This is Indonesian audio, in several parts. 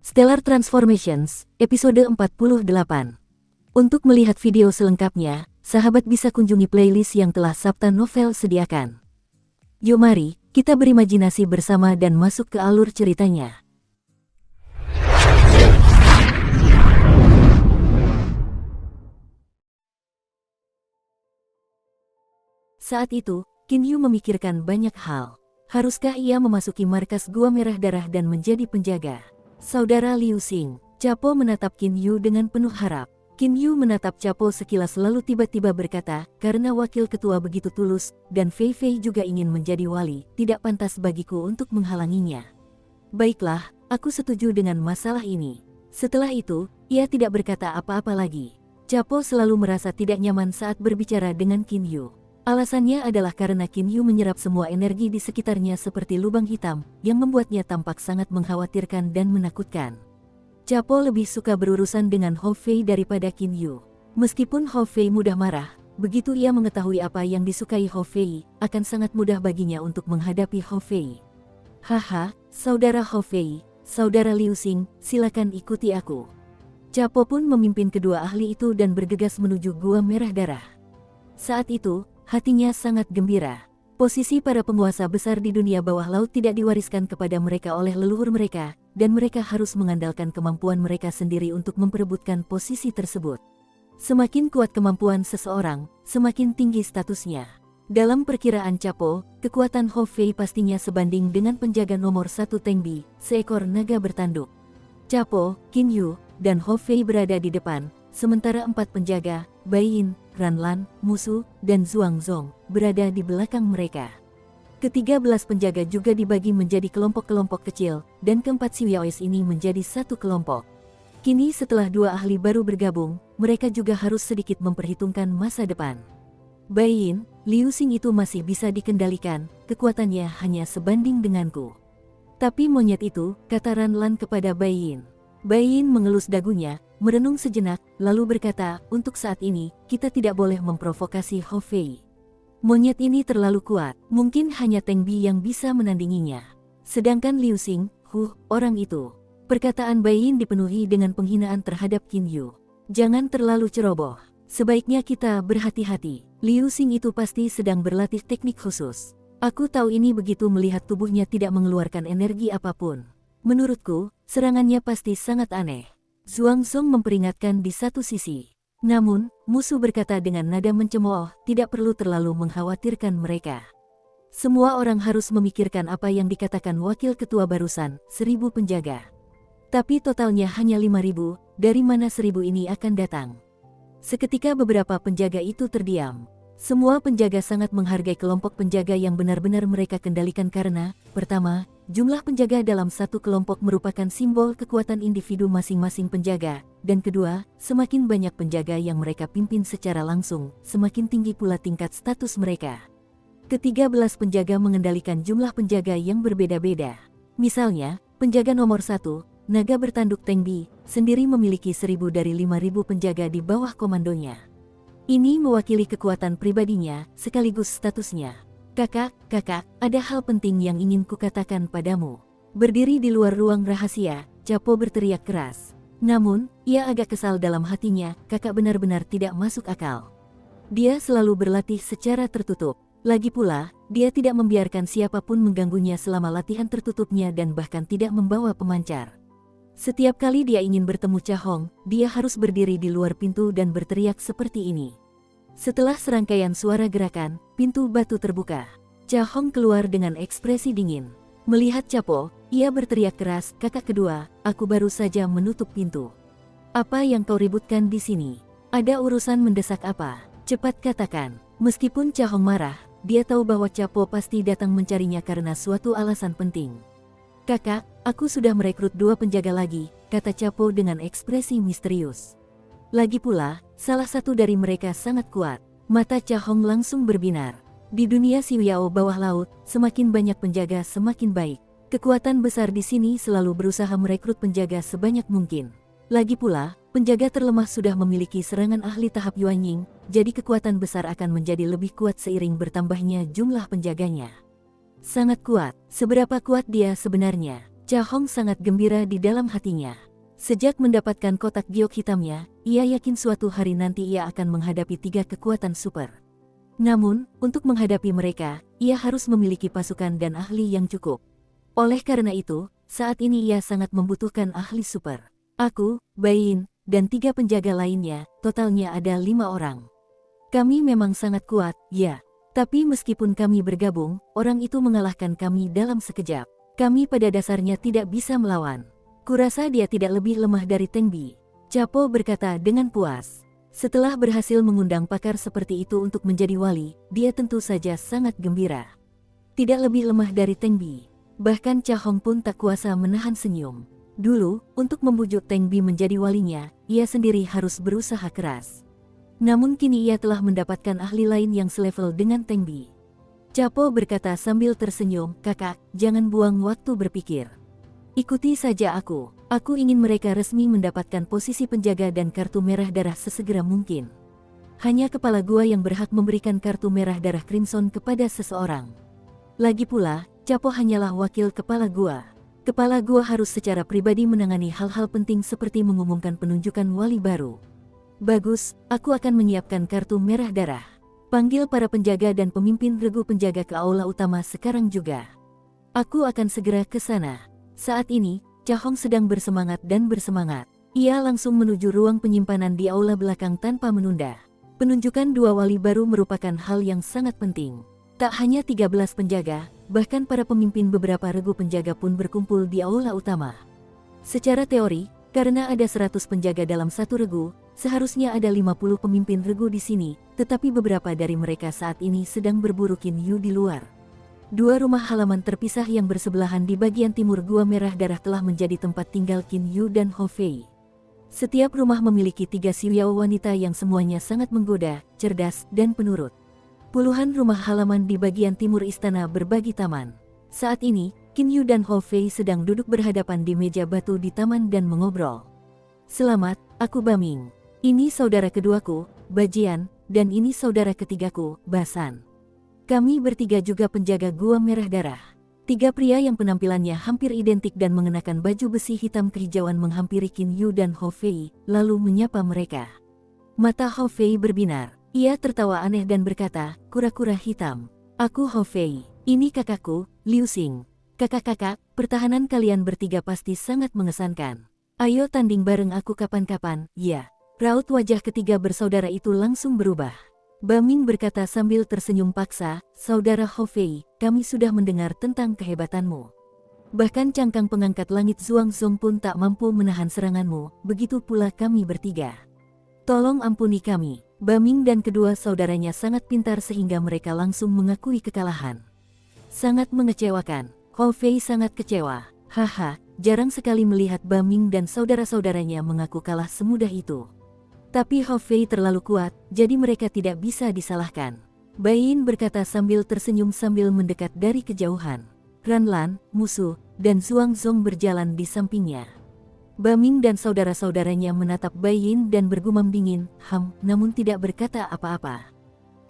Stellar Transformations, episode 48. Untuk melihat video selengkapnya, sahabat bisa kunjungi playlist yang telah Sabta Novel sediakan. Yuk mari, kita berimajinasi bersama dan masuk ke alur ceritanya. Saat itu, Qin Yu memikirkan banyak hal. Haruskah ia memasuki markas Gua Merah Darah dan menjadi penjaga? Saudara Liu Xing, Capo menatap Qin Yu dengan penuh harap. Qin Yu menatap Capo sekilas lalu tiba-tiba berkata, karena wakil ketua begitu tulus, dan Fei Fei juga ingin menjadi wali, tidak pantas bagiku untuk menghalanginya. Baiklah, aku setuju dengan masalah ini. Setelah itu, ia tidak berkata apa-apa lagi. Capo selalu merasa tidak nyaman saat berbicara dengan Qin Yu. Alasannya adalah karena Qin Yu menyerap semua energi di sekitarnya seperti lubang hitam, yang membuatnya tampak sangat mengkhawatirkan dan menakutkan. Capo lebih suka berurusan dengan Hou Fei daripada Qin Yu. Meskipun Hou Fei mudah marah, begitu ia mengetahui apa yang disukai Hou Fei, akan sangat mudah baginya untuk menghadapi Hou Fei. Haha, saudara Hou Fei, saudara Liu Xing, silakan ikuti aku. Capo pun memimpin kedua ahli itu dan bergegas menuju Gua Merah Darah. Saat itu, hatinya sangat gembira. Posisi para penguasa besar di dunia bawah laut tidak diwariskan kepada mereka oleh leluhur mereka, dan mereka harus mengandalkan kemampuan mereka sendiri untuk memperebutkan posisi tersebut. Semakin kuat kemampuan seseorang, semakin tinggi statusnya. Dalam perkiraan Capo, kekuatan Hou Fei pastinya sebanding dengan penjaga nomor 1 Teng Bi, seekor naga bertanduk. Capo, Qin Yu, dan Hou Fei berada di depan, sementara 4 penjaga, Bai Yin, Ranlan, Musu, dan Zhuang Zong, berada di belakang mereka. Ke-13 penjaga juga dibagi menjadi kelompok-kelompok kecil, dan keempat Xiaois ini menjadi satu kelompok. Kini setelah dua ahli baru bergabung, mereka juga harus sedikit memperhitungkan masa depan. Bai Yin, Liu Xing itu masih bisa dikendalikan, kekuatannya hanya sebanding denganku. Tapi monyet itu, kata Ranlan kepada Bai Yin. Bai Yin mengelus dagunya, merenung sejenak, lalu berkata, untuk saat ini, kita tidak boleh memprovokasi Hou Fei. Monyet ini terlalu kuat, mungkin hanya Teng Bi yang bisa menandinginya. Sedangkan Liu Xing, orang itu. Perkataan Bai Yin dipenuhi dengan penghinaan terhadap Qin Yu. Jangan terlalu ceroboh, sebaiknya kita berhati-hati. Liu Xing itu pasti sedang berlatih teknik khusus. Aku tahu ini begitu melihat tubuhnya tidak mengeluarkan energi apapun. Menurutku, serangannya pasti sangat aneh. Zhuang Zong memperingatkan di satu sisi. Namun, Musu berkata dengan nada mencemooh, tidak perlu terlalu mengkhawatirkan mereka. Semua orang harus memikirkan apa yang dikatakan wakil ketua barusan, 1000 penjaga. Tapi totalnya hanya 5000, dari mana 1000 ini akan datang? Seketika beberapa penjaga itu terdiam. Semua penjaga sangat menghargai kelompok penjaga yang benar-benar mereka kendalikan karena, pertama, jumlah penjaga dalam satu kelompok merupakan simbol kekuatan individu masing-masing penjaga, dan kedua, semakin banyak penjaga yang mereka pimpin secara langsung, semakin tinggi pula tingkat status mereka. Ke-13 penjaga mengendalikan jumlah penjaga yang berbeda-beda. Misalnya, penjaga nomor 1, naga bertanduk Teng Bi, sendiri memiliki 1000 dari 5000 penjaga di bawah komandonya. Ini mewakili kekuatan pribadinya, sekaligus statusnya. Kakak, ada hal penting yang ingin kukatakan padamu. Berdiri di luar ruang rahasia, Capo berteriak keras. Namun, ia agak kesal dalam hatinya, kakak benar-benar tidak masuk akal. Dia selalu berlatih secara tertutup. Lagi pula, dia tidak membiarkan siapapun mengganggunya selama latihan tertutupnya dan bahkan tidak membawa pemancar. Setiap kali dia ingin bertemu Cha Hong, dia harus berdiri di luar pintu dan berteriak seperti ini. Setelah serangkaian suara gerakan, pintu batu terbuka. Cha Hong keluar dengan ekspresi dingin. Melihat Capo, ia berteriak keras, kakak kedua, aku baru saja menutup pintu. Apa yang kau ributkan di sini? Ada urusan mendesak apa? Cepat katakan. Meskipun Cha Hong marah, dia tahu bahwa Capo pasti datang mencarinya karena suatu alasan penting. Kakak, aku sudah merekrut 2 penjaga lagi, kata Capo dengan ekspresi misterius. Lagi pula, salah satu dari mereka sangat kuat. Mata Cha Hong langsung berbinar. Di dunia Xiuyao bawah laut, semakin banyak penjaga semakin baik. Kekuatan besar di sini selalu berusaha merekrut penjaga sebanyak mungkin. Lagi pula, penjaga terlemah sudah memiliki serangan ahli tahap Yuanying, jadi kekuatan besar akan menjadi lebih kuat seiring bertambahnya jumlah penjaganya. Sangat kuat. Seberapa kuat dia sebenarnya? Cha Hong sangat gembira di dalam hatinya. Sejak mendapatkan kotak giok hitamnya, ia yakin suatu hari nanti ia akan menghadapi 3 kekuatan super. Namun, untuk menghadapi mereka, ia harus memiliki pasukan dan ahli yang cukup. Oleh karena itu, saat ini ia sangat membutuhkan ahli super. Aku, Bai Yin, dan 3 penjaga lainnya, totalnya ada 5 orang. Kami memang sangat kuat, ya. Tapi meskipun kami bergabung, orang itu mengalahkan kami dalam sekejap. Kami pada dasarnya tidak bisa melawan. Kurasa dia tidak lebih lemah dari Teng Bi. Chapo berkata dengan puas. Setelah berhasil mengundang pakar seperti itu untuk menjadi wali, dia tentu saja sangat gembira. Tidak lebih lemah dari Teng Bi. Bahkan Cha Hong pun tak kuasa menahan senyum. Dulu, untuk membujuk Teng Bi menjadi walinya, ia sendiri harus berusaha keras. Namun kini ia telah mendapatkan ahli lain yang selevel dengan Teng Bi. Chapo berkata sambil tersenyum, "Kakak, jangan buang waktu berpikir. Ikuti saja aku. Aku ingin mereka resmi mendapatkan posisi penjaga dan kartu merah darah sesegera mungkin. Hanya kepala gua yang berhak memberikan kartu merah darah Crimson kepada seseorang. Lagi pula, Chapo hanyalah wakil kepala gua. Kepala gua harus secara pribadi menangani hal-hal penting seperti mengumumkan penunjukan wali baru. Bagus, aku akan menyiapkan kartu merah darah. Panggil para penjaga dan pemimpin regu penjaga ke aula utama sekarang juga. Aku akan segera ke sana." Saat ini, Cha Hong sedang bersemangat dan bersemangat. Ia langsung menuju ruang penyimpanan di aula belakang tanpa menunda. Penunjukan 2 wali baru merupakan hal yang sangat penting. Tak hanya 13 penjaga, bahkan para pemimpin beberapa regu penjaga pun berkumpul di aula utama. Secara teori, karena ada 100 penjaga dalam satu regu, seharusnya ada 50 pemimpin regu di sini, tetapi beberapa dari mereka saat ini sedang berburu Qin Yu di luar. 2 rumah halaman terpisah yang bersebelahan di bagian timur Gua Merah Darah telah menjadi tempat tinggal Qin Yu dan Ho Fei. Setiap rumah memiliki 3 xiao wanita yang semuanya sangat menggoda, cerdas, dan penurut. Puluhan rumah halaman di bagian timur istana berbagi taman. Saat ini, Qin Yu dan Ho Fei sedang duduk berhadapan di meja batu di taman dan mengobrol. "Selamat, aku Baming. Ini saudara keduaku, Bajian, dan ini saudara ketigaku, Basan. Kami bertiga juga penjaga Gua Merah Darah." 3 pria yang penampilannya hampir identik dan mengenakan baju besi hitam kehijauan menghampiri Qin Yu dan Ho Fei, lalu menyapa mereka. Mata Ho Fei berbinar. Ia tertawa aneh dan berkata, "Kura-kura hitam. Aku Ho Fei. Ini kakakku, Liu Xing. Kakak-kakak, pertahanan kalian bertiga pasti sangat mengesankan. Ayo tanding bareng aku kapan-kapan." "Ya." Raut wajah ketiga bersaudara itu langsung berubah. Baming berkata sambil tersenyum paksa, "Saudara Ho Fei, kami sudah mendengar tentang kehebatanmu. Bahkan cangkang pengangkat langit Zuangzong pun tak mampu menahan seranganmu, begitu pula kami bertiga. Tolong ampuni kami." Baming dan kedua saudaranya sangat pintar sehingga mereka langsung mengakui kekalahan. Sangat mengecewakan. Ho Fei sangat kecewa. Haha, jarang sekali melihat Baming dan saudara-saudaranya mengaku kalah semudah itu. Tapi Ho Fei terlalu kuat, jadi mereka tidak bisa disalahkan. Bai Yin berkata sambil tersenyum sambil mendekat dari kejauhan. Ranlan, musuh, dan Zuangzong berjalan di sampingnya. Baming dan saudara-saudaranya menatap Bai Yin dan bergumam dingin, namun tidak berkata apa-apa.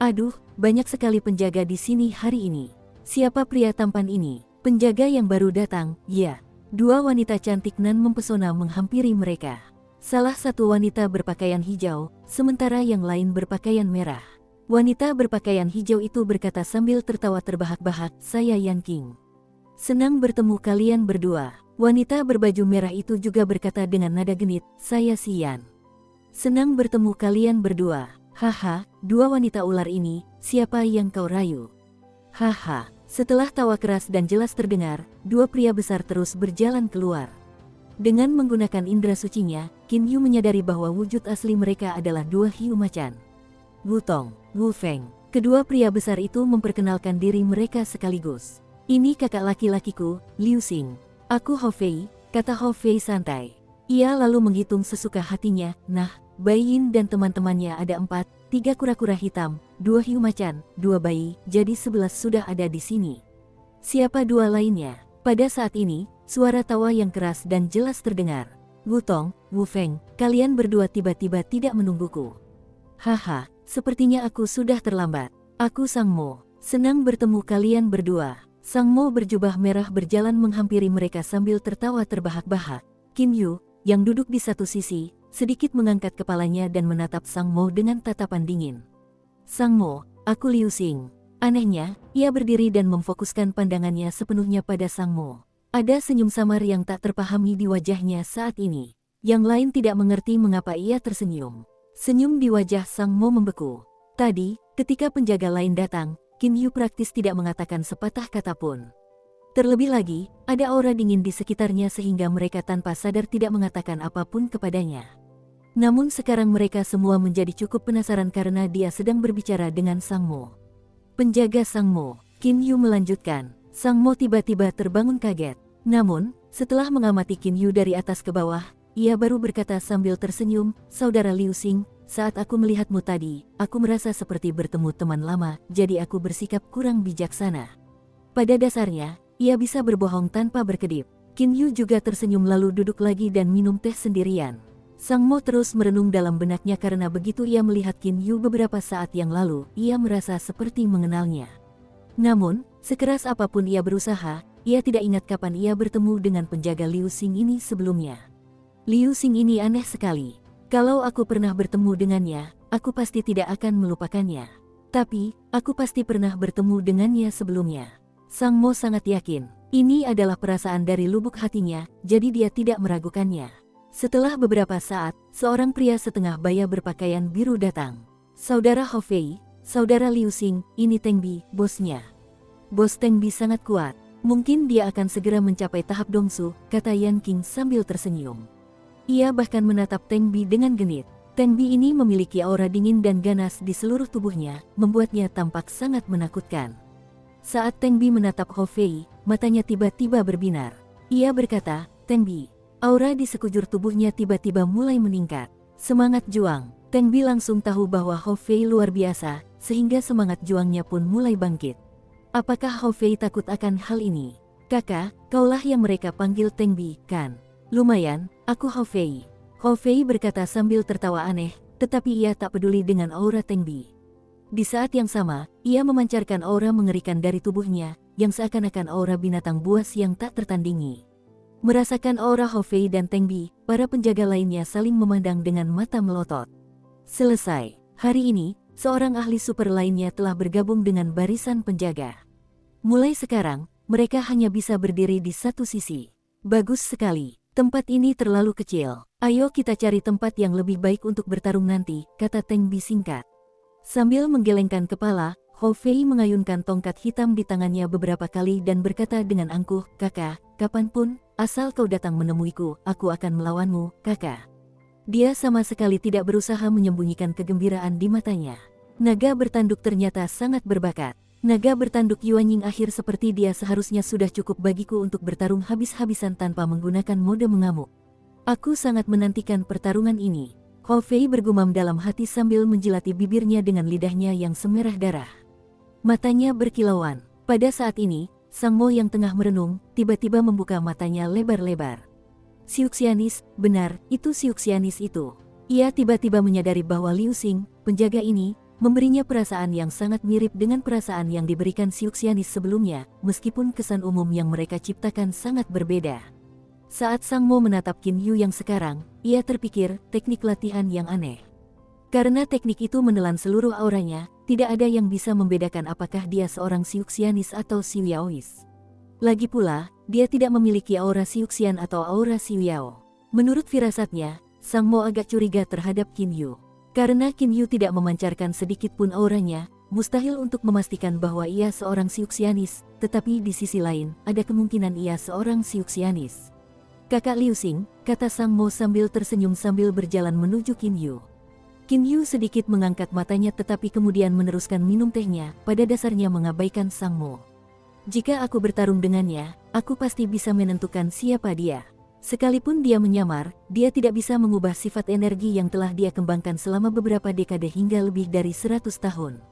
"Aduh, banyak sekali penjaga di sini hari ini. Siapa pria tampan ini? Penjaga yang baru datang, ya." 2 wanita cantik nan mempesona menghampiri mereka. Salah satu wanita berpakaian hijau, sementara yang lain berpakaian merah. Wanita berpakaian hijau itu berkata sambil tertawa terbahak-bahak, "Saya Yan King. Senang bertemu kalian berdua." Wanita berbaju merah itu juga berkata dengan nada genit, "Saya si Yan. Senang bertemu kalian berdua." "Haha, 2 wanita ular ini, siapa yang kau rayu?" "Haha." Setelah tawa keras dan jelas terdengar, 2 pria besar terus berjalan keluar. Dengan menggunakan indera sucinya, Qin Yu menyadari bahwa wujud asli mereka adalah 2 hiu macan. Wu Tong, Wu Feng. Kedua pria besar itu memperkenalkan diri mereka sekaligus. "Ini kakak laki-lakiku, Liu Xing. Aku Ho Fei," kata Ho Fei santai. Ia lalu menghitung sesuka hatinya. Nah, Bai Yin dan teman-temannya ada 4, 3 kura-kura hitam, 2 hiu macan, 2 bayi, jadi 11 sudah ada di sini. Siapa 2 lainnya? Pada saat ini, suara tawa yang keras dan jelas terdengar. "Wu Tong, Wu Feng, kalian berdua tiba-tiba tidak menungguku." "Haha, sepertinya aku sudah terlambat. Aku Sang Mo. Senang bertemu kalian berdua." Sang Mo berjubah merah berjalan menghampiri mereka sambil tertawa terbahak-bahak. Qin Yu, yang duduk di satu sisi, sedikit mengangkat kepalanya dan menatap Sang Mo dengan tatapan dingin. Sang Mo, aku Liu Xing. Anehnya, ia berdiri dan memfokuskan pandangannya sepenuhnya pada Sang Mo. Ada senyum samar yang tak terpahami di wajahnya saat ini. Yang lain tidak mengerti mengapa ia tersenyum. Senyum di wajah Sang Mo membeku. Tadi, ketika penjaga lain datang, Qin Yu praktis tidak mengatakan sepatah kata pun. Terlebih lagi, ada aura dingin di sekitarnya sehingga mereka tanpa sadar tidak mengatakan apapun kepadanya. Namun sekarang mereka semua menjadi cukup penasaran karena dia sedang berbicara dengan Sang Mo. Penjaga Sang Mo, Qin Yu melanjutkan. Sang Mo tiba-tiba terbangun kaget. Namun, setelah mengamati Qin Yu dari atas ke bawah, ia baru berkata sambil tersenyum, "Saudara Liu Xing, saat aku melihatmu tadi, aku merasa seperti bertemu teman lama, jadi aku bersikap kurang bijaksana." Pada dasarnya, ia bisa berbohong tanpa berkedip. Qin Yu juga tersenyum lalu duduk lagi dan minum teh sendirian. Sang Mo terus merenung dalam benaknya karena begitu ia melihat Qin Yu beberapa saat yang lalu, ia merasa seperti mengenalnya. Namun, sekeras apapun ia berusaha, ia tidak ingat kapan ia bertemu dengan penjaga Liu Xing ini sebelumnya. Liu Xing ini aneh sekali. Kalau aku pernah bertemu dengannya, aku pasti tidak akan melupakannya. Tapi, aku pasti pernah bertemu dengannya sebelumnya. Sang Mo sangat yakin, ini adalah perasaan dari lubuk hatinya, jadi dia tidak meragukannya. Setelah beberapa saat, seorang pria setengah baya berpakaian biru datang. "Saudara Hou Fei, saudara Liu Xing, ini Teng Bi, bosnya." "Bos Teng Bi sangat kuat. Mungkin dia akan segera mencapai tahap Dongsu," kata Yan Qing sambil tersenyum. Ia bahkan menatap Teng Bi dengan genit. Teng Bi ini memiliki aura dingin dan ganas di seluruh tubuhnya, membuatnya tampak sangat menakutkan. Saat Teng Bi menatap Hou Fei, matanya tiba-tiba berbinar. Ia berkata, "Teng Bi." Aura di sekujur tubuhnya tiba-tiba mulai meningkat. Semangat juang. Teng Bi langsung tahu bahwa Hou Fei luar biasa, sehingga semangat juangnya pun mulai bangkit. Apakah Hou Fei takut akan hal ini? "Kakak, kaulah yang mereka panggil Teng Bi, kan?" "Lumayan, aku Hou Fei." Hou Fei berkata sambil tertawa aneh, tetapi ia tak peduli dengan aura Teng Bi. Di saat yang sama, ia memancarkan aura mengerikan dari tubuhnya, yang seakan-akan aura binatang buas yang tak tertandingi. Merasakan aura Hou Fei dan Teng Bi, para penjaga lainnya saling memandang dengan mata melotot. Selesai. Hari ini, seorang ahli super lainnya telah bergabung dengan barisan penjaga. Mulai sekarang, mereka hanya bisa berdiri di satu sisi. Bagus sekali. Tempat ini terlalu kecil. Ayo kita cari tempat yang lebih baik untuk bertarung nanti, kata Teng Bi singkat. Sambil menggelengkan kepala, Hou Fei mengayunkan tongkat hitam di tangannya beberapa kali dan berkata dengan angkuh, "Kakak, kapanpun, asal kau datang menemuiku, aku akan melawanmu, kakak." Dia sama sekali tidak berusaha menyembunyikan kegembiraan di matanya. Naga bertanduk ternyata sangat berbakat. Naga bertanduk Yuanying akhir seperti dia seharusnya sudah cukup bagiku untuk bertarung habis-habisan tanpa menggunakan mode mengamuk. Aku sangat menantikan pertarungan ini. Hou Fei bergumam dalam hati sambil menjilati bibirnya dengan lidahnya yang semerah darah. Matanya berkilauan. Pada saat ini, Sang Mo yang tengah merenung, tiba-tiba membuka matanya lebar-lebar. Siuxianis, benar, itu Siuxianis itu. Ia tiba-tiba menyadari bahwa Liu Xing, penjaga ini, memberinya perasaan yang sangat mirip dengan perasaan yang diberikan Siuxianis sebelumnya, meskipun kesan umum yang mereka ciptakan sangat berbeda. Saat Sang Mo menatap Qin Yu yang sekarang, ia terpikir, teknik latihan yang aneh. Karena teknik itu menelan seluruh auranya, tidak ada yang bisa membedakan apakah dia seorang Siuxianis atau Xiuyaois. Lagi pula, dia tidak memiliki aura Siuxian atau aura Xiuyao. Menurut firasatnya, Sang Mo agak curiga terhadap Qin Yu. Karena Qin Yu tidak memancarkan sedikit pun auranya, mustahil untuk memastikan bahwa ia seorang Siuxianis, tetapi di sisi lain, ada kemungkinan ia seorang Siuxianis. "Kakak Liu Xing," kata Sang Mo sambil tersenyum sambil berjalan menuju Qin Yu. Qin Yu sedikit mengangkat matanya tetapi kemudian meneruskan minum tehnya, pada dasarnya mengabaikan Sang Mo. "Jika aku bertarung dengannya, aku pasti bisa menentukan siapa dia. Sekalipun dia menyamar, dia tidak bisa mengubah sifat energi yang telah dia kembangkan selama beberapa dekade hingga lebih dari 100 tahun.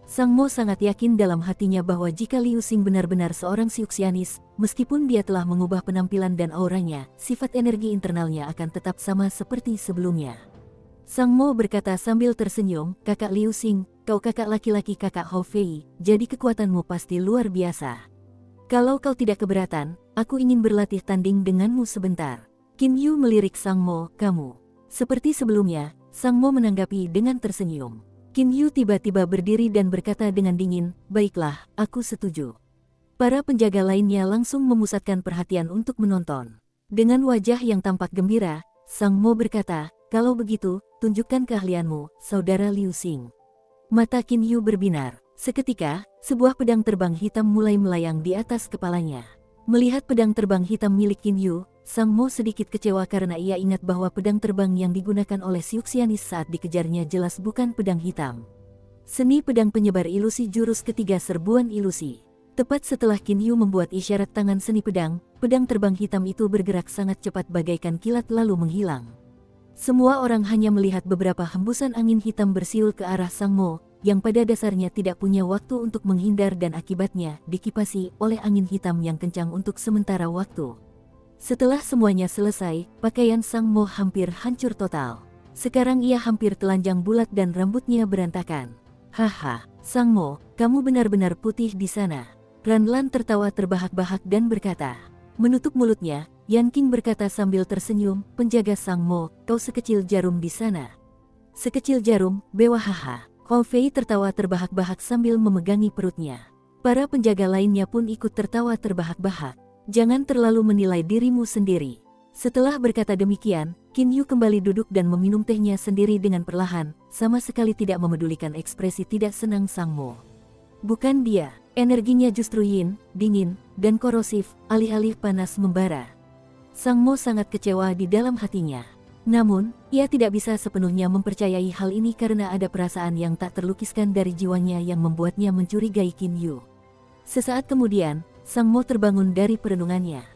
Sang Mo sangat yakin dalam hatinya bahwa jika Liu Xing benar-benar seorang Siuxianis, meskipun dia telah mengubah penampilan dan auranya, sifat energi internalnya akan tetap sama seperti sebelumnya. Sang Mo berkata sambil tersenyum, "Kakak Liu Xing, kau kakak laki-laki kakak Hou Fei, jadi kekuatanmu pasti luar biasa." Kalau kau tidak keberatan, aku ingin berlatih tanding denganmu sebentar. Qin Yu melirik Sang Mo, kamu. Seperti sebelumnya, Sang Mo menanggapi dengan tersenyum. Qin Yu tiba-tiba berdiri dan berkata dengan dingin, baiklah, aku setuju. Para penjaga lainnya langsung memusatkan perhatian untuk menonton. Dengan wajah yang tampak gembira, Sang Mo berkata, kalau begitu, tunjukkan keahlianmu, saudara Liu Xing. Mata Qin Yu berbinar. Seketika, sebuah pedang terbang hitam mulai melayang di atas kepalanya. Melihat pedang terbang hitam milik Qin Yu, Sang Mo sedikit kecewa karena ia ingat bahwa pedang terbang yang digunakan oleh Xiuxianis saat dikejarnya jelas bukan pedang hitam. Seni pedang penyebar ilusi jurus ketiga serbuan ilusi. Tepat setelah Qin Yu membuat isyarat tangan seni pedang terbang hitam itu bergerak sangat cepat bagaikan kilat lalu menghilang. Semua orang hanya melihat beberapa hembusan angin hitam bersiul ke arah Sang Mo, yang pada dasarnya tidak punya waktu untuk menghindar dan akibatnya dikipasi oleh angin hitam yang kencang untuk sementara waktu. Setelah semuanya selesai, pakaian Sang Mo hampir hancur total. Sekarang ia hampir telanjang bulat dan rambutnya berantakan. Haha, Sang Mo, kamu benar-benar putih di sana. Ranlan tertawa terbahak-bahak dan berkata. Menutup mulutnya, Yan Qing berkata sambil tersenyum, penjaga Sang Mo, kau sekecil jarum di sana. Sekecil jarum, bewahaha. Hou Fei tertawa terbahak-bahak sambil memegangi perutnya. Para penjaga lainnya pun ikut tertawa terbahak-bahak. Jangan terlalu menilai dirimu sendiri. Setelah berkata demikian, Qin Yu kembali duduk dan meminum tehnya sendiri dengan perlahan, sama sekali tidak memedulikan ekspresi tidak senang Sang Mo. Bukan dia, energinya justru yin, dingin, dan korosif, alih-alih panas membara. Sang Mo sangat kecewa di dalam hatinya. Namun, ia tidak bisa sepenuhnya mempercayai hal ini karena ada perasaan yang tak terlukiskan dari jiwanya yang membuatnya mencurigai Qin Yu. Sesaat kemudian, Sang Mo terbangun dari perenungannya.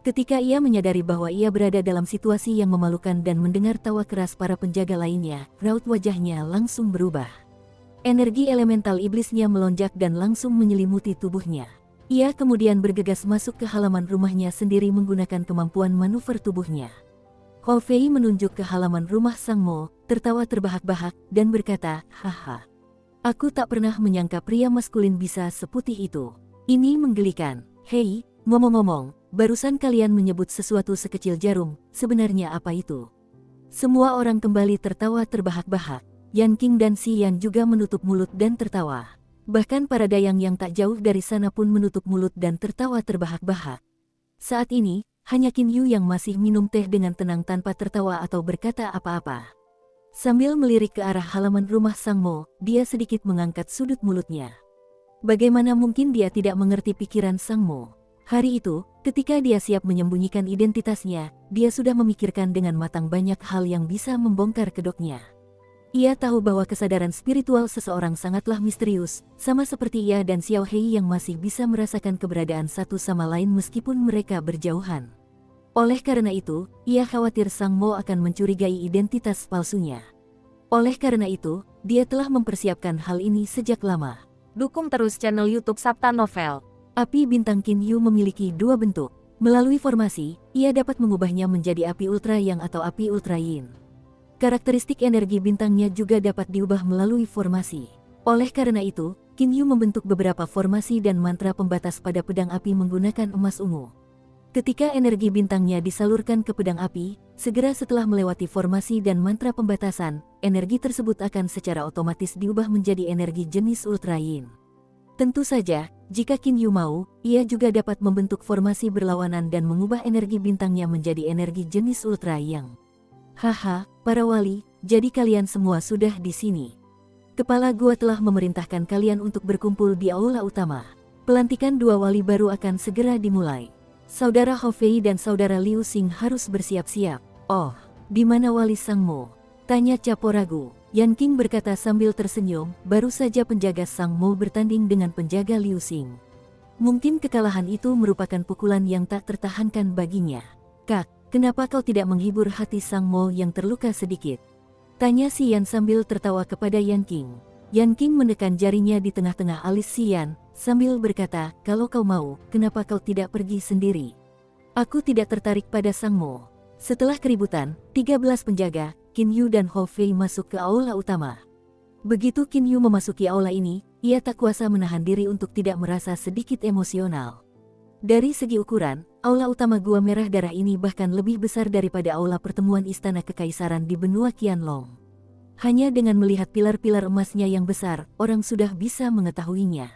Ketika ia menyadari bahwa ia berada dalam situasi yang memalukan dan mendengar tawa keras para penjaga lainnya, raut wajahnya langsung berubah. Energi elemental iblisnya melonjak dan langsung menyelimuti tubuhnya. Ia kemudian bergegas masuk ke halaman rumahnya sendiri menggunakan kemampuan manuver tubuhnya. Hou Fei menunjuk ke halaman rumah Sang Mo, tertawa terbahak-bahak, dan berkata, haha. Aku tak pernah menyangka pria maskulin bisa seputih itu. Ini menggelikan. Hei, ngomong-ngomong, barusan kalian menyebut sesuatu sekecil jarum, sebenarnya apa itu? Semua orang kembali tertawa terbahak-bahak. Yan Qing dan Si Yan juga menutup mulut dan tertawa. Bahkan para dayang yang tak jauh dari sana pun menutup mulut dan tertawa terbahak-bahak. Saat ini, hanya Qin Yu yang masih minum teh dengan tenang tanpa tertawa atau berkata apa-apa. Sambil melirik ke arah halaman rumah Sang Mo, dia sedikit mengangkat sudut mulutnya. Bagaimana mungkin dia tidak mengerti pikiran Sang Mo? Hari itu, ketika dia siap menyembunyikan identitasnya, dia sudah memikirkan dengan matang banyak hal yang bisa membongkar kedoknya. Ia tahu bahwa kesadaran spiritual seseorang sangatlah misterius, sama seperti ia dan Xiao Hei yang masih bisa merasakan keberadaan satu sama lain meskipun mereka berjauhan. Oleh karena itu, ia khawatir Sang Mo akan mencurigai identitas palsunya. Oleh karena itu, dia telah mempersiapkan hal ini sejak lama. Dukung terus channel YouTube Sabta Novel. Api bintang Qin Yu memiliki dua bentuk. Melalui formasi, ia dapat mengubahnya menjadi api ultra yang atau api ultra yin. Karakteristik energi bintangnya juga dapat diubah melalui formasi. Oleh karena itu, Qin Yu membentuk beberapa formasi dan mantra pembatas pada pedang api menggunakan emas ungu. Ketika energi bintangnya disalurkan ke pedang api, segera setelah melewati formasi dan mantra pembatasan, energi tersebut akan secara otomatis diubah menjadi energi jenis ultra yin. Tentu saja, jika Qin Yu mau, ia juga dapat membentuk formasi berlawanan dan mengubah energi bintangnya menjadi energi jenis ultra yang. Haha, para wali, jadi kalian semua sudah di sini. Kepala gua telah memerintahkan kalian untuk berkumpul di aula utama. Pelantikan dua wali baru akan segera dimulai. Saudara Hou Fei dan saudara Liu Xing harus bersiap-siap. Oh, di mana wali Sang Mo? Tanya Capo ragu. Yan Qing berkata sambil tersenyum, baru saja penjaga Sang Mo bertanding dengan penjaga Liu Xing. Mungkin kekalahan itu merupakan pukulan yang tak tertahankan baginya. Kak, kenapa kau tidak menghibur hati Sang Mo yang terluka sedikit? Tanya Si Yan sambil tertawa kepada Yan Qing. Yan Qing menekan jarinya di tengah-tengah alis Si Yan, sambil berkata, kalau kau mau, kenapa kau tidak pergi sendiri? Aku tidak tertarik pada Sang Mo. Setelah keributan, 13 penjaga, Qin Yu dan Hou Fei masuk ke aula utama. Begitu Qin Yu memasuki aula ini, ia tak kuasa menahan diri untuk tidak merasa sedikit emosional. Dari segi ukuran, aula utama Gua Merah Darah ini bahkan lebih besar daripada aula pertemuan Istana Kekaisaran di benua Qianlong. Hanya dengan melihat pilar-pilar emasnya yang besar, orang sudah bisa mengetahuinya.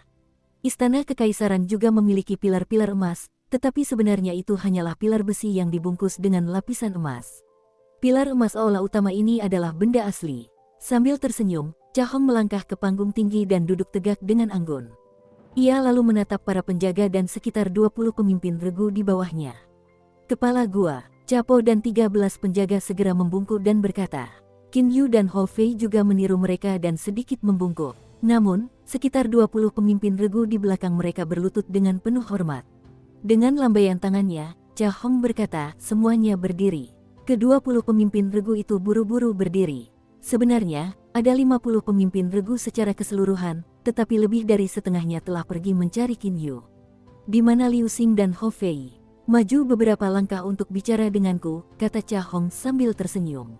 Istana Kekaisaran juga memiliki pilar-pilar emas, tetapi sebenarnya itu hanyalah pilar besi yang dibungkus dengan lapisan emas. Pilar emas aula utama ini adalah benda asli. Sambil tersenyum, Cha Hong melangkah ke panggung tinggi dan duduk tegak dengan anggun. Ia lalu menatap para penjaga dan sekitar 20 pemimpin regu di bawahnya. Kepala gua, Capo dan 13 penjaga segera membungkuk dan berkata. Qin Yu dan Hou Fei juga meniru mereka dan sedikit membungkuk. Namun, sekitar 20 pemimpin regu di belakang mereka berlutut dengan penuh hormat. Dengan lambaian tangannya, Cha Hong berkata, semuanya berdiri. Ke-20 pemimpin regu itu buru-buru berdiri. Sebenarnya, ada 50 pemimpin regu secara keseluruhan, tetapi lebih dari setengahnya telah pergi mencari Qin Yu. Di mana Liu Xing dan Hou Fei? Maju beberapa langkah untuk bicara denganku, kata Cha Hong sambil tersenyum.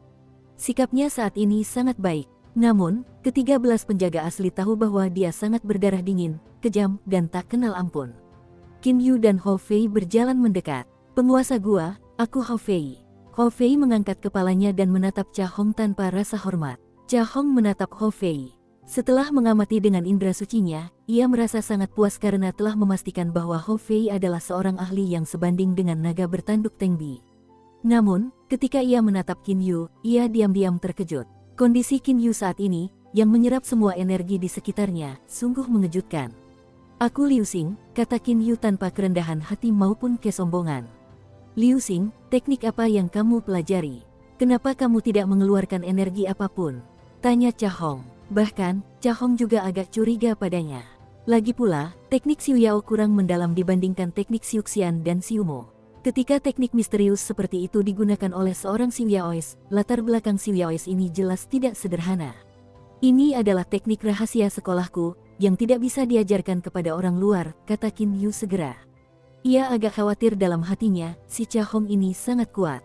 Sikapnya saat ini sangat baik. Namun, ke-13 penjaga asli tahu bahwa dia sangat berdarah dingin, kejam, dan tak kenal ampun. Qin Yu dan Hou Fei berjalan mendekat. Penguasa gua, aku Hou Fei. Hou Fei mengangkat kepalanya dan menatap Cha Hong tanpa rasa hormat. Cha Hong menatap Hou Fei. Setelah mengamati dengan indera sucinya, ia merasa sangat puas karena telah memastikan bahwa Hou Fei adalah seorang ahli yang sebanding dengan naga bertanduk Tengbi. Namun, ketika ia menatap Qin Yu, ia diam-diam terkejut. Kondisi Qin Yu saat ini, yang menyerap semua energi di sekitarnya, sungguh mengejutkan. Aku Liu Xing, kata Qin Yu tanpa kerendahan hati maupun kesombongan. Liu Xing, teknik apa yang kamu pelajari? Kenapa kamu tidak mengeluarkan energi apapun? Tanya Cha Hong. Bahkan, Cha Hong juga agak curiga padanya. Lagi pula, teknik Xiu Yao kurang mendalam dibandingkan teknik Xiu Xian dan Xiu Mo. Ketika teknik misterius seperti itu digunakan oleh seorang Xiu Yaois, latar belakang Xiu Yaois ini jelas tidak sederhana. Ini adalah teknik rahasia sekolahku, yang tidak bisa diajarkan kepada orang luar, kata Qin Yu segera. Ia agak khawatir dalam hatinya, si Cha Hong ini sangat kuat.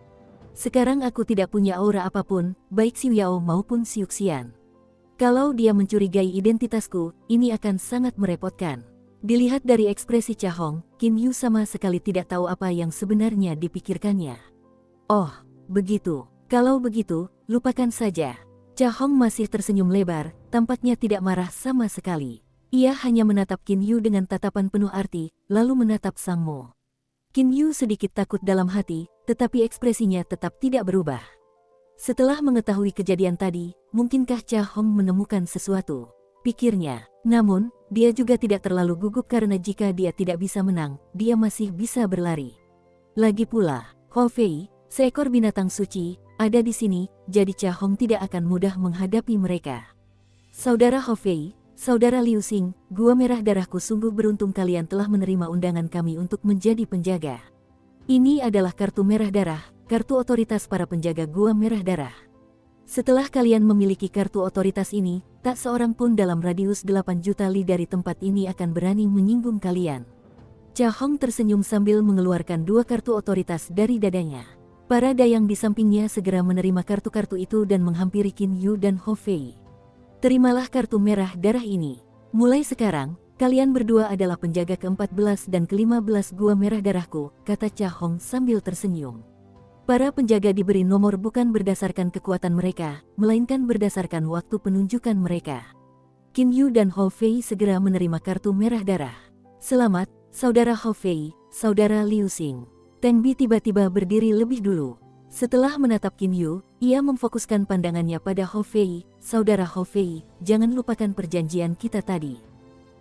Sekarang aku tidak punya aura apapun, baik Xiu Yao maupun Xiu Xian. Kalau dia mencurigai identitasku, ini akan sangat merepotkan. Dilihat dari ekspresi Cha Hong, Qin Yu sama sekali tidak tahu apa yang sebenarnya dipikirkannya. Oh, begitu. Kalau begitu, lupakan saja. Cha Hong masih tersenyum lebar, tampaknya tidak marah sama sekali. Ia hanya menatap Qin Yu dengan tatapan penuh arti, lalu menatap Sang Mo. Qin Yu sedikit takut dalam hati, tetapi ekspresinya tetap tidak berubah. Setelah mengetahui kejadian tadi, mungkinkah Cha Hong menemukan sesuatu? Pikirnya. Namun, dia juga tidak terlalu gugup karena jika dia tidak bisa menang, dia masih bisa berlari. Lagi pula, Hou Fei, seekor binatang suci, ada di sini, jadi Cha Hong tidak akan mudah menghadapi mereka. Saudara Hou Fei, saudara Liu Xing, Gua Merah Darahku sungguh beruntung kalian telah menerima undangan kami untuk menjadi penjaga. Ini adalah kartu merah darah, kartu otoritas para penjaga Gua Merah Darah. Setelah kalian memiliki kartu otoritas ini, tak seorang pun dalam radius 8 juta li dari tempat ini akan berani menyinggung kalian. Cha Hong tersenyum sambil mengeluarkan 2 kartu otoritas dari dadanya. Para dayang di sampingnya segera menerima kartu-kartu itu dan menghampiri Qin Yu dan Hou Fei. Terimalah kartu merah darah ini. Mulai sekarang, kalian berdua adalah penjaga ke-14 dan ke-15 Gua Merah Darahku, kata Cha Hong sambil tersenyum. Para penjaga diberi nomor bukan berdasarkan kekuatan mereka, melainkan berdasarkan waktu penunjukan mereka. Qin Yu dan Hou Fei segera menerima kartu merah darah. Selamat, saudara Hou Fei, saudara Liu Xing. Tengbi tiba-tiba berdiri lebih dulu. Setelah menatap Qin Yu, ia memfokuskan pandangannya pada Hou Fei. Saudara Hou Fei, jangan lupakan perjanjian kita tadi.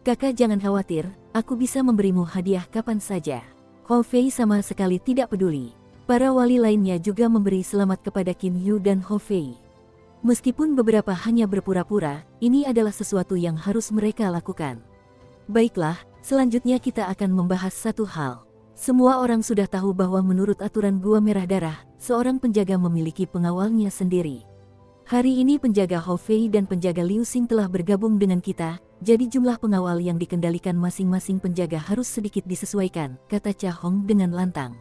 Kakak jangan khawatir, aku bisa memberimu hadiah kapan saja. Hou Fei sama sekali tidak peduli. Para wali lainnya juga memberi selamat kepada Qin Yu dan Hou Fei. Meskipun beberapa hanya berpura-pura, ini adalah sesuatu yang harus mereka lakukan. Baiklah, selanjutnya kita akan membahas satu hal. Semua orang sudah tahu bahwa menurut aturan Gua Merah Darah, seorang penjaga memiliki pengawalnya sendiri. Hari ini penjaga Hou Fei dan penjaga Liu Xing telah bergabung dengan kita, jadi jumlah pengawal yang dikendalikan masing-masing penjaga harus sedikit disesuaikan, kata Cha Hong dengan lantang.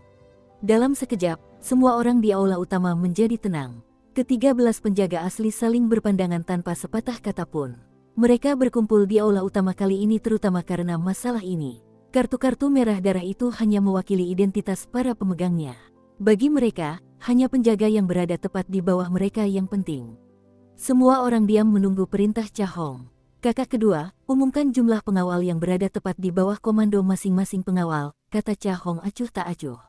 Dalam sekejap, semua orang di aula utama menjadi tenang. Ke-13 penjaga asli saling berpandangan tanpa sepatah kata pun. Mereka berkumpul di aula utama kali ini terutama karena masalah ini. Kartu-kartu merah darah itu hanya mewakili identitas para pemegangnya. Bagi mereka, hanya penjaga yang berada tepat di bawah mereka yang penting. Semua orang diam menunggu perintah Cha Hong. Kakak kedua, umumkan jumlah pengawal yang berada tepat di bawah komando masing-masing pengawal, kata Cha Hong acuh tak acuh.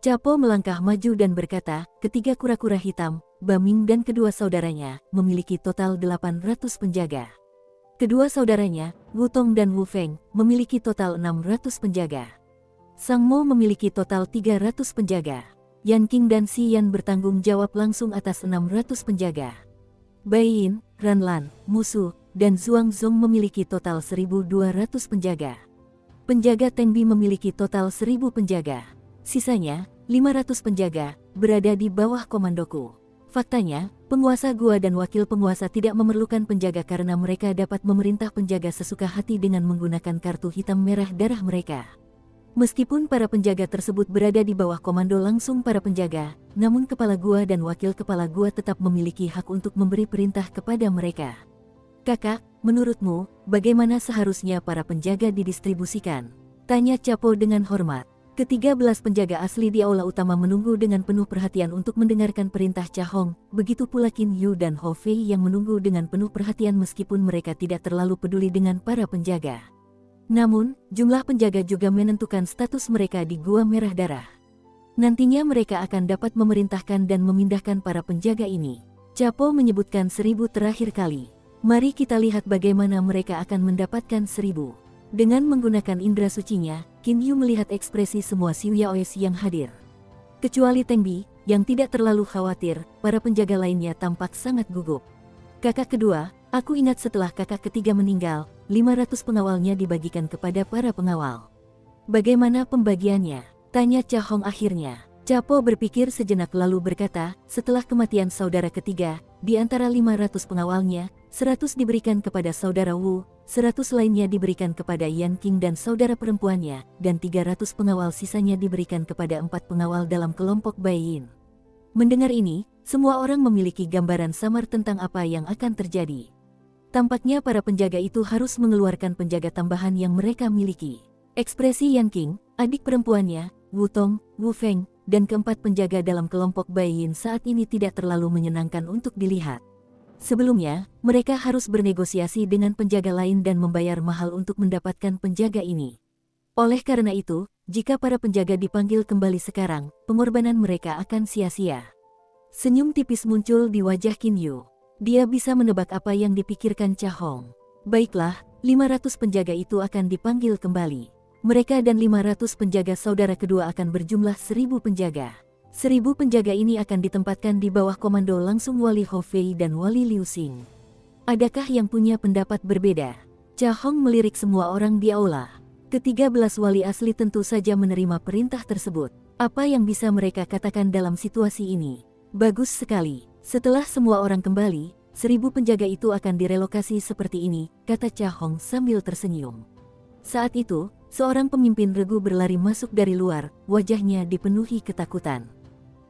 Capo melangkah maju dan berkata, ketiga kura-kura hitam, Ba Ming dan kedua saudaranya, memiliki total 800 penjaga. Kedua saudaranya, Wu Tong dan Wu Feng, memiliki total 600 penjaga. Sang Mo memiliki total 300 penjaga. Yan Qing dan Si Yan bertanggung jawab langsung atas 600 penjaga. Bai Yin, Ran Lan, Musu, dan Zhuang Zong memiliki total 1.200 penjaga. Penjaga Tengbi memiliki total 1.000 penjaga. Sisanya, 500 penjaga, berada di bawah komandoku. Faktanya, penguasa gua dan wakil penguasa tidak memerlukan penjaga karena mereka dapat memerintah penjaga sesuka hati dengan menggunakan kartu hitam merah darah mereka. Meskipun para penjaga tersebut berada di bawah komando langsung para penjaga, namun kepala gua dan wakil kepala gua tetap memiliki hak untuk memberi perintah kepada mereka. Kakak, menurutmu, bagaimana seharusnya para penjaga didistribusikan? Tanya Capo dengan hormat. Ke-13 penjaga asli di aula utama menunggu dengan penuh perhatian untuk mendengarkan perintah Cha Hong, begitu pula Qin Yu dan Ho Fei yang menunggu dengan penuh perhatian meskipun mereka tidak terlalu peduli dengan para penjaga. Namun, jumlah penjaga juga menentukan status mereka di Gua Merah Darah. Nantinya mereka akan dapat memerintahkan dan memindahkan para penjaga ini. Capo menyebutkan 1.000 terakhir kali. Mari kita lihat bagaimana mereka akan mendapatkan 1.000. Dengan menggunakan indera sucinya, Qin Yu melihat ekspresi semua Xiuyaois yang hadir. Kecuali Tengbi, yang tidak terlalu khawatir, para penjaga lainnya tampak sangat gugup. Kakak kedua, aku ingat setelah kakak ketiga meninggal, 500 pengawalnya dibagikan kepada para pengawal. Bagaimana pembagiannya? Tanya Cha Hong akhirnya. Capo berpikir sejenak lalu berkata, setelah kematian saudara ketiga, di antara 500 pengawalnya, 100 diberikan kepada saudara Wu, 100 lainnya diberikan kepada Yan Qing dan saudara perempuannya, dan 300 pengawal sisanya diberikan kepada 4 pengawal dalam kelompok Bai Yin. Mendengar ini, semua orang memiliki gambaran samar tentang apa yang akan terjadi. Tampaknya para penjaga itu harus mengeluarkan penjaga tambahan yang mereka miliki. Ekspresi Yan Qing, adik perempuannya, Wu Tong, Wu Feng, dan keempat penjaga dalam kelompok Bai Yin saat ini tidak terlalu menyenangkan untuk dilihat. Sebelumnya, mereka harus bernegosiasi dengan penjaga lain dan membayar mahal untuk mendapatkan penjaga ini. Oleh karena itu, jika para penjaga dipanggil kembali sekarang, pengorbanan mereka akan sia-sia. Senyum tipis muncul di wajah Qin Yu. Dia bisa menebak apa yang dipikirkan Cha Hong. Baiklah, 500 penjaga itu akan dipanggil kembali. Mereka dan 500 penjaga saudara kedua akan berjumlah 1.000 penjaga. 1.000 penjaga ini akan ditempatkan di bawah komando langsung Wali Ho Fei dan Wali Liu Xing. Adakah yang punya pendapat berbeda? Cha Hong melirik semua orang di aula. Ke-13 wali asli tentu saja menerima perintah tersebut. Apa yang bisa mereka katakan dalam situasi ini? Bagus sekali. Setelah semua orang kembali, 1.000 penjaga itu akan direlokasi seperti ini, kata Cha Hong sambil tersenyum. Saat itu, seorang pemimpin regu berlari masuk dari luar, wajahnya dipenuhi ketakutan.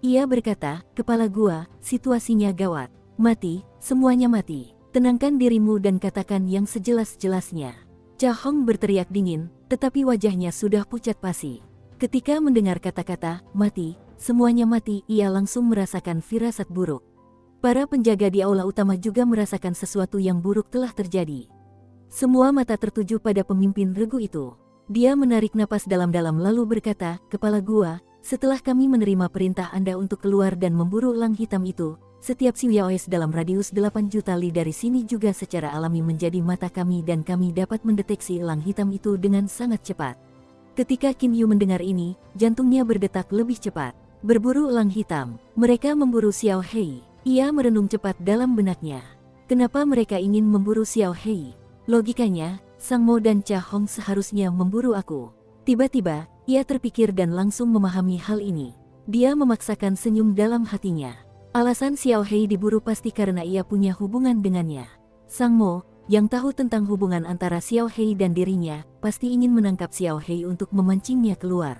Ia berkata, kepala gua, situasinya gawat. Mati, semuanya mati. Tenangkan dirimu dan katakan yang sejelas-jelasnya. Cha Hong berteriak dingin, tetapi wajahnya sudah pucat pasi. Ketika mendengar kata-kata, mati, semuanya mati, ia langsung merasakan firasat buruk. Para penjaga di aula utama juga merasakan sesuatu yang buruk telah terjadi. Semua mata tertuju pada pemimpin regu itu. Dia menarik napas dalam-dalam lalu berkata, kepala gua, setelah kami menerima perintah Anda untuk keluar dan memburu elang hitam itu, setiap Xiuyaois dalam radius 8 juta li dari sini juga secara alami menjadi mata kami dan kami dapat mendeteksi elang hitam itu dengan sangat cepat. Ketika Qin Yu mendengar ini, jantungnya berdetak lebih cepat. Berburu elang hitam, mereka memburu Xiao Hei. Ia merenung cepat dalam benaknya. Kenapa mereka ingin memburu Xiao Hei? Logikanya, Sang Mo dan Cha Hong seharusnya memburu aku. Tiba-tiba, ia terpikir dan langsung memahami hal ini. Dia memaksakan senyum dalam hatinya. Alasan Xiao Hei diburu pasti karena ia punya hubungan dengannya. Sang Mo, yang tahu tentang hubungan antara Xiao Hei dan dirinya, pasti ingin menangkap Xiao Hei untuk memancingnya keluar.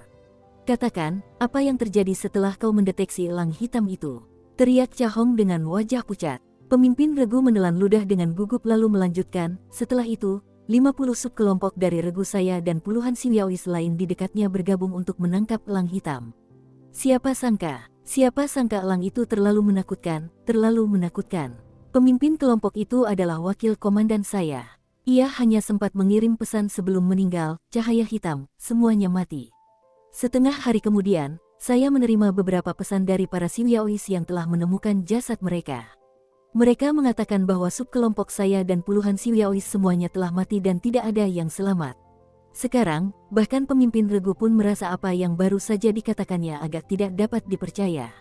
Katakan, apa yang terjadi setelah kau mendeteksi elang hitam itu? Teriak Cha Hong dengan wajah pucat. Pemimpin regu menelan ludah dengan gugup lalu melanjutkan, setelah itu, 50 subkelompok dari regu saya dan puluhan Siwiaois lain di dekatnya bergabung untuk menangkap elang hitam. Siapa sangka elang itu terlalu menakutkan, terlalu menakutkan. Pemimpin kelompok itu adalah wakil komandan saya. Ia hanya sempat mengirim pesan sebelum meninggal, cahaya hitam, semuanya mati. Setengah hari kemudian, saya menerima beberapa pesan dari para Siwiaois yang telah menemukan jasad mereka. Mereka mengatakan bahwa subkelompok saya dan puluhan Siwiaois semuanya telah mati dan tidak ada yang selamat. Sekarang, bahkan pemimpin regu pun merasa apa yang baru saja dikatakannya agak tidak dapat dipercaya.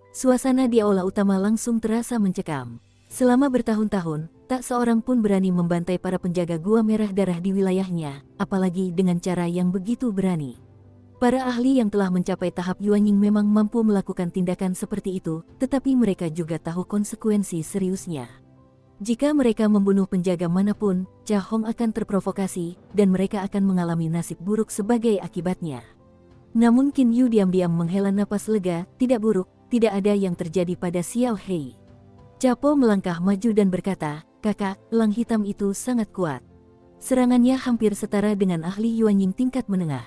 Suasana di aula utama langsung terasa mencekam. Selama bertahun-tahun, tak seorang pun berani membantai para penjaga gua merah darah di wilayahnya, apalagi dengan cara yang begitu berani. Para ahli yang telah mencapai tahap Yuanying memang mampu melakukan tindakan seperti itu, tetapi mereka juga tahu konsekuensi seriusnya. Jika mereka membunuh penjaga manapun, Cha Hong akan terprovokasi, dan mereka akan mengalami nasib buruk sebagai akibatnya. Namun Qin Yu diam-diam menghela napas lega, tidak buruk, tidak ada yang terjadi pada Xiao Hei. Chapo melangkah maju dan berkata, "Kakak, elang hitam itu sangat kuat. Serangannya hampir setara dengan ahli Yuanying tingkat menengah.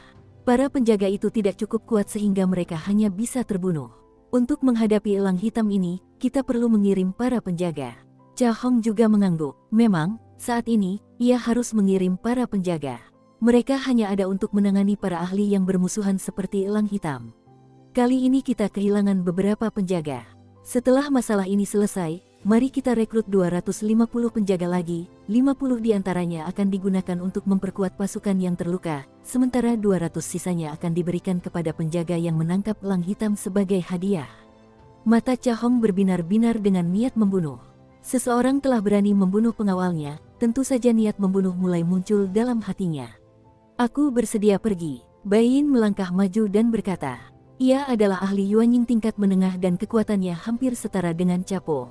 Para penjaga itu tidak cukup kuat sehingga mereka hanya bisa terbunuh. Untuk menghadapi elang hitam ini, kita perlu mengirim para penjaga." Cha Hong juga mengangguk. Memang, saat ini, ia harus mengirim para penjaga. Mereka hanya ada untuk menangani para ahli yang bermusuhan seperti elang hitam. Kali ini kita kehilangan beberapa penjaga. Setelah masalah ini selesai, mari kita rekrut 250 penjaga lagi, 50 diantaranya akan digunakan untuk memperkuat pasukan yang terluka, sementara 200 sisanya akan diberikan kepada penjaga yang menangkap elang hitam sebagai hadiah. Mata Cha Hong berbinar-binar dengan niat membunuh. Seseorang telah berani membunuh pengawalnya, tentu saja niat membunuh mulai muncul dalam hatinya. Aku bersedia pergi. Bai Yin melangkah maju dan berkata, ia adalah ahli Yuanying tingkat menengah dan kekuatannya hampir setara dengan Chapo.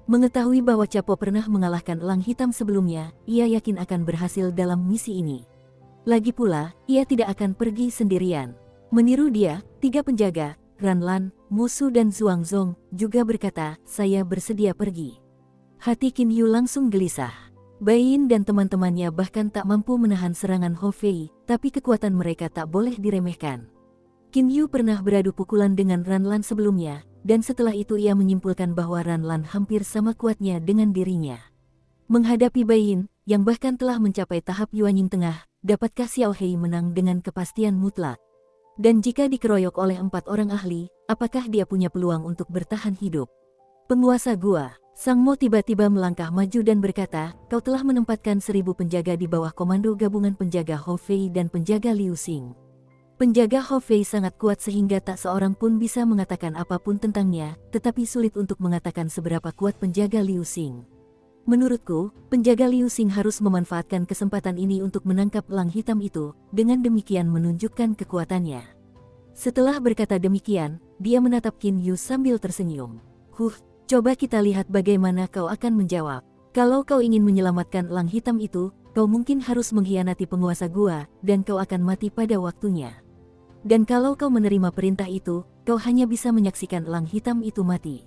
Mengetahui bahwa Chapo pernah mengalahkan elang hitam sebelumnya, ia yakin akan berhasil dalam misi ini. Lagi pula, ia tidak akan pergi sendirian. Meniru dia, 3 penjaga, Ran Lan, Musu dan Zhuang Zong, juga berkata, saya bersedia pergi. Hati Qin Yu langsung gelisah. Bai Yin dan teman-temannya bahkan tak mampu menahan serangan Hou Fei, tapi kekuatan mereka tak boleh diremehkan. Qin Yu pernah beradu pukulan dengan Ran Lan sebelumnya, dan setelah itu ia menyimpulkan bahwa Ran Lan hampir sama kuatnya dengan dirinya. Menghadapi Bai Yin, yang bahkan telah mencapai tahap Yuanying Tengah, dapatkah Xiao Hei menang dengan kepastian mutlak? Dan jika dikeroyok oleh 4 orang ahli, apakah dia punya peluang untuk bertahan hidup? Penguasa gua, Sang Mo tiba-tiba melangkah maju dan berkata, kau telah menempatkan 1000 penjaga di bawah komando gabungan penjaga Hou Fei dan penjaga Liu Xing. Penjaga Hou Fei sangat kuat sehingga tak seorang pun bisa mengatakan apapun tentangnya, tetapi sulit untuk mengatakan seberapa kuat penjaga Liu Xing. Menurutku, penjaga Liu Xing harus memanfaatkan kesempatan ini untuk menangkap elang hitam itu, dengan demikian menunjukkan kekuatannya. Setelah berkata demikian, dia menatap Qin Yu sambil tersenyum. Coba kita lihat bagaimana kau akan menjawab. Kalau kau ingin menyelamatkan elang hitam itu, kau mungkin harus mengkhianati penguasa gua, dan kau akan mati pada waktunya. Dan kalau kau menerima perintah itu, kau hanya bisa menyaksikan elang hitam itu mati.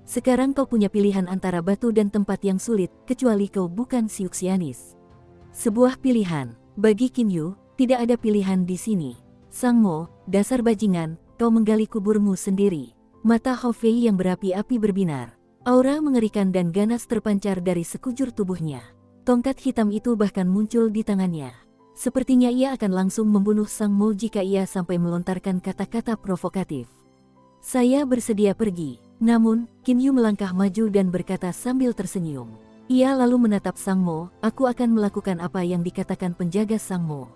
Sekarang kau punya pilihan antara batu dan tempat yang sulit, kecuali kau bukan Siuxianis. Sebuah pilihan. Bagi Qin Yu, tidak ada pilihan di sini. Sang Mo, dasar bajingan, kau menggali kuburmu sendiri. Mata Hou Fei yang berapi-api berbinar. Aura mengerikan dan ganas terpancar dari sekujur tubuhnya. Tongkat hitam itu bahkan muncul di tangannya. Sepertinya ia akan langsung membunuh Sang Mo jika ia sampai melontarkan kata-kata provokatif. Saya bersedia pergi. Namun, Qin Yu melangkah maju dan berkata sambil tersenyum. Ia lalu menatap Sang Mo, aku akan melakukan apa yang dikatakan penjaga Sang Mo.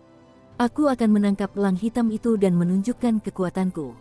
Aku akan menangkap elang hitam itu dan menunjukkan kekuatanku.